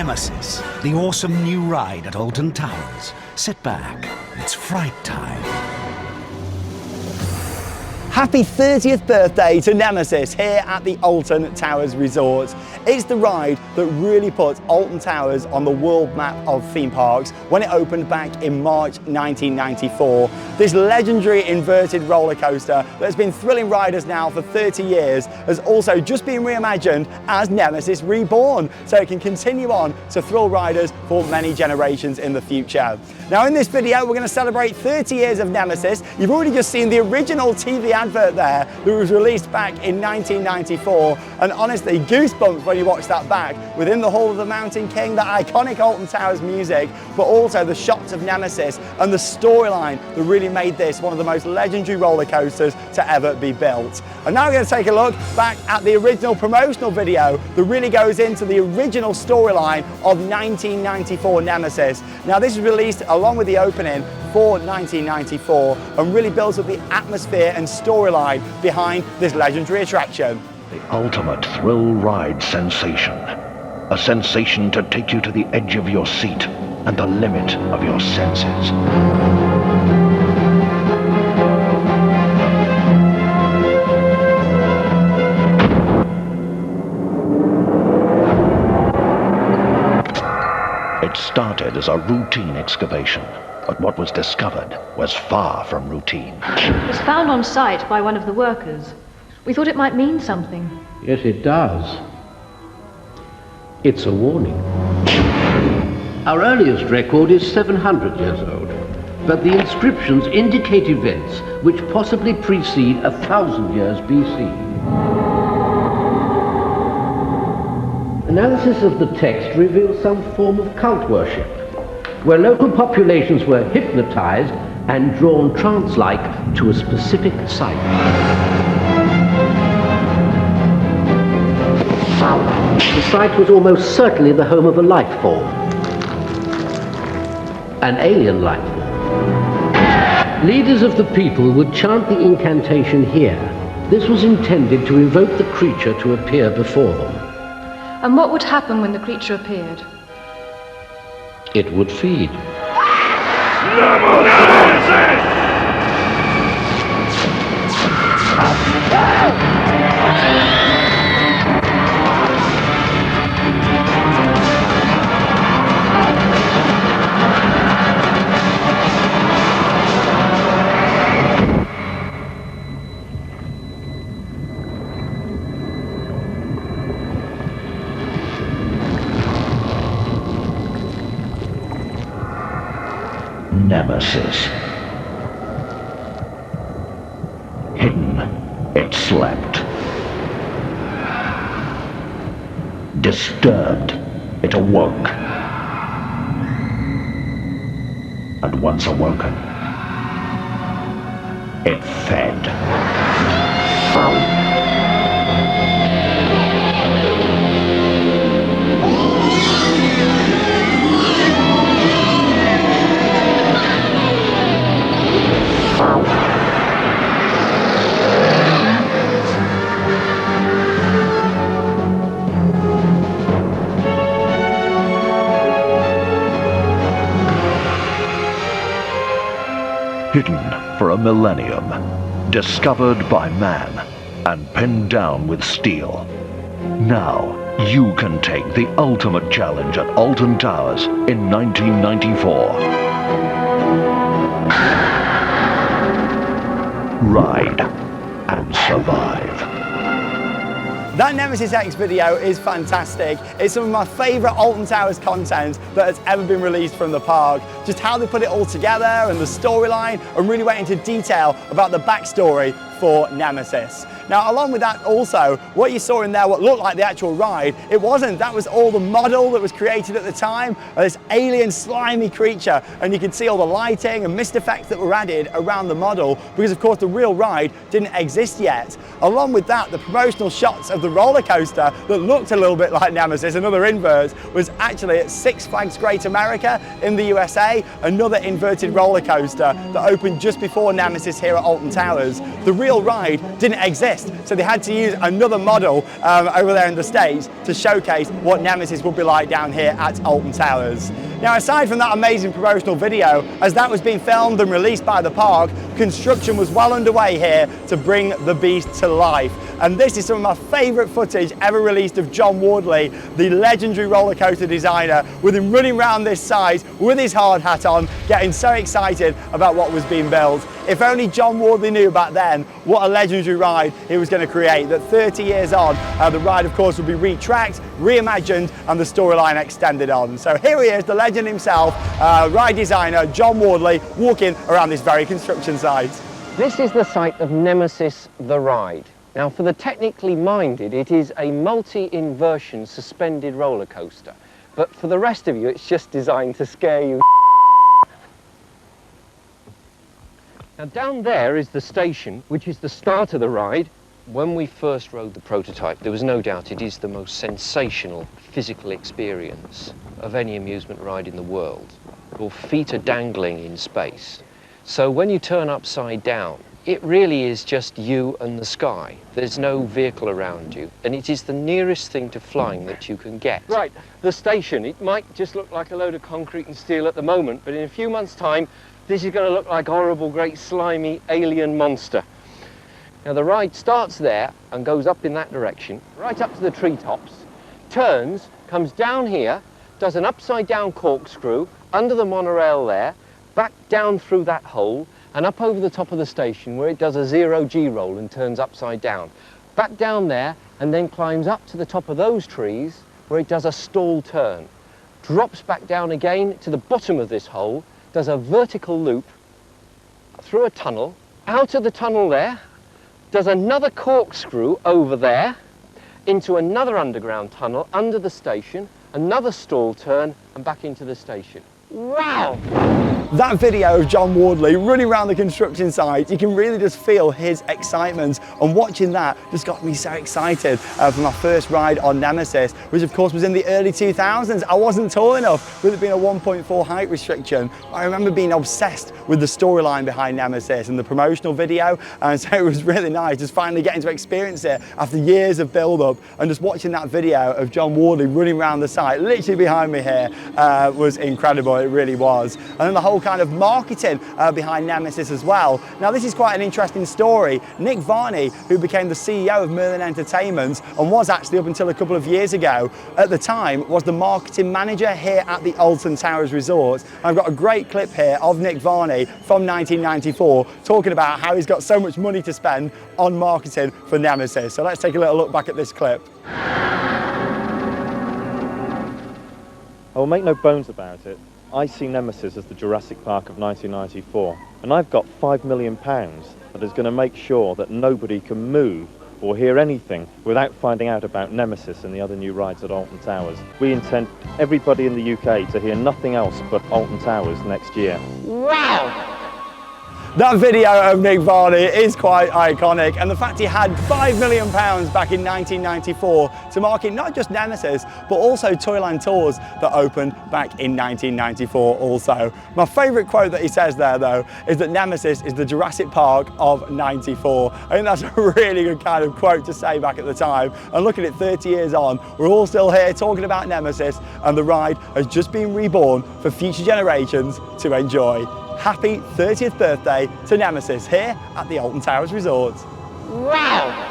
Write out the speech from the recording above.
Nemesis, the awesome new ride at Alton Towers. Sit back, it's fright time. Happy 30th birthday to Nemesis here at the Alton Towers Resort. It's the ride that really put Alton Towers on the world map of theme parks when it opened back in March 1994. This legendary inverted roller coaster that's been thrilling riders now for 30 years has also just been reimagined as Nemesis Reborn, so it can continue on to thrill riders for many generations in the future. Now in this video we're going to celebrate 30 years of Nemesis. You've already just seen the original TV advert there that was released back in 1994, and honestly goosebumps when you watch that back within the Hall of the Mountain King, the iconic Alton Towers music, but also the shots of Nemesis and the storyline that really made this one of the most legendary roller coasters to ever be built. And now we're going to take a look back at the original promotional video that really goes into the original storyline of 1994 Nemesis. Now this was released along with the opening for 1994 and really builds up the atmosphere and storyline behind this legendary attraction. The ultimate thrill ride sensation. A sensation to take you to the edge of your seat and the limit of your senses. It started as a routine excavation, but what was discovered was far from routine. It was found on site by one of the workers. We thought it might mean something. Yes, it does. It's a warning. Our earliest record is 700 years old, but the inscriptions indicate events which possibly precede 1,000 years BC. Analysis of the text reveals some form of cult worship, where local populations were hypnotized and drawn trance-like to a specific site. The site was almost certainly the home of a life form, an alien life form. Leaders of the people would chant the incantation here. This was intended to evoke the creature to appear before them. And what would happen when the creature appeared? It would feed. Nemesis. Hidden, it slept. Disturbed, it awoke. And once awoken, it fed. Hidden for a millennium, discovered by man, and pinned down with steel. Now, you can take the ultimate challenge at Alton Towers in 1994. Ride and survive. That Nemesis X video is fantastic. It's some of my favourite Alton Towers content that has ever been released from the park. Just how they put it all together and the storyline, and really went into detail about the backstory for Nemesis. Now along with that also, what you saw in there, what looked like the actual ride, it wasn't. That was all the model that was created at the time, this alien slimy creature, and you can see all the lighting and mist effects that were added around the model, because of course the real ride didn't exist yet. Along with that, the promotional shots of the roller coaster that looked a little bit like Nemesis, another invert, was actually at Six Flags Great America in the USA, another inverted roller coaster that opened just before Nemesis here at Alton Towers. The real ride didn't exist. test, so they had to use another model over there in the States to showcase what Nemesis would be like down here at Alton Towers. Now, aside from that amazing promotional video, as that was being filmed and released by the park, construction was well underway here to bring the beast to life. And this is some of my favourite footage ever released of John Wardley, the legendary roller coaster designer, with him running around this site with his hard hat on, getting so excited about what was being built. If only John Wardley knew back then what a legendary ride he was going to create, that 30 years on, the ride of course would be retracked, reimagined, and the storyline extended on. So here he is, the legend himself, ride designer John Wardley, walking around this very construction site. This is the site of Nemesis the ride. Now, for the technically minded, it is a multi-inversion suspended roller coaster. But for the rest of you, it's just designed to scare you. Now, down there is the station, which is the start of the ride. When we first rode the prototype, there was no doubt it is the most sensational physical experience of any amusement ride in the world. Your feet are dangling in space. So when you turn upside down, it really is just you and the sky. There's no vehicle around you, and it is the nearest thing to flying that you can get. Right, the station, it might just look like a load of concrete and steel at the moment, but in a few months' time, this is going to look like a horrible, great, slimy alien monster. Now, the ride starts there and goes up in that direction, right up to the treetops, turns, comes down here, does an upside-down corkscrew under the monorail there, back down through that hole, and up over the top of the station where it does a zero-G roll and turns upside down. Back down there and then climbs up to the top of those trees where it does a stall turn. Drops back down again to the bottom of this hole, does a vertical loop through a tunnel, out of the tunnel there, does another corkscrew over there, into another underground tunnel under the station, another stall turn and back into the station. Wow! That video of John Wardley running around the construction site, you can really just feel his excitement, and watching that just got me so excited for my first ride on Nemesis, which of course was in the early 2000s. I wasn't tall enough with it being a 1.4 height restriction. I remember being obsessed with the storyline behind Nemesis and the promotional video, and so it was really nice just finally getting to experience it after years of build-up, and just watching that video of John Wardley running around the site, literally behind me here, was incredible. It really was. And then the whole kind of marketing behind Nemesis as well. Now, this is quite an interesting story. Nick Varney, who became the CEO of Merlin Entertainment and was actually up until a couple of years ago, at the time was the marketing manager here at the Alton Towers Resort. I've got a great clip here of Nick Varney from 1994 talking about how he's got so much money to spend on marketing for Nemesis. So let's take a little look back at this clip. I will make no bones about it. I see Nemesis as the Jurassic Park of 1994, and I've got £5 million that is going to make sure that nobody can move or hear anything without finding out about Nemesis and the other new rides at Alton Towers. We intend everybody in the UK to hear nothing else but Alton Towers next year. Wow! That video of Nick Varney is quite iconic, and the fact he had £5 million back in 1994 to market not just Nemesis, but also Toyland Tours that opened back in 1994 also. My favourite quote that he says there, though, is that Nemesis is the Jurassic Park of '94. I think that's a really good kind of quote to say back at the time, and look at it 30 years on, we're all still here talking about Nemesis, and the ride has just been reborn for future generations to enjoy. Happy 30th birthday to Nemesis here at the Alton Towers Resort. Wow!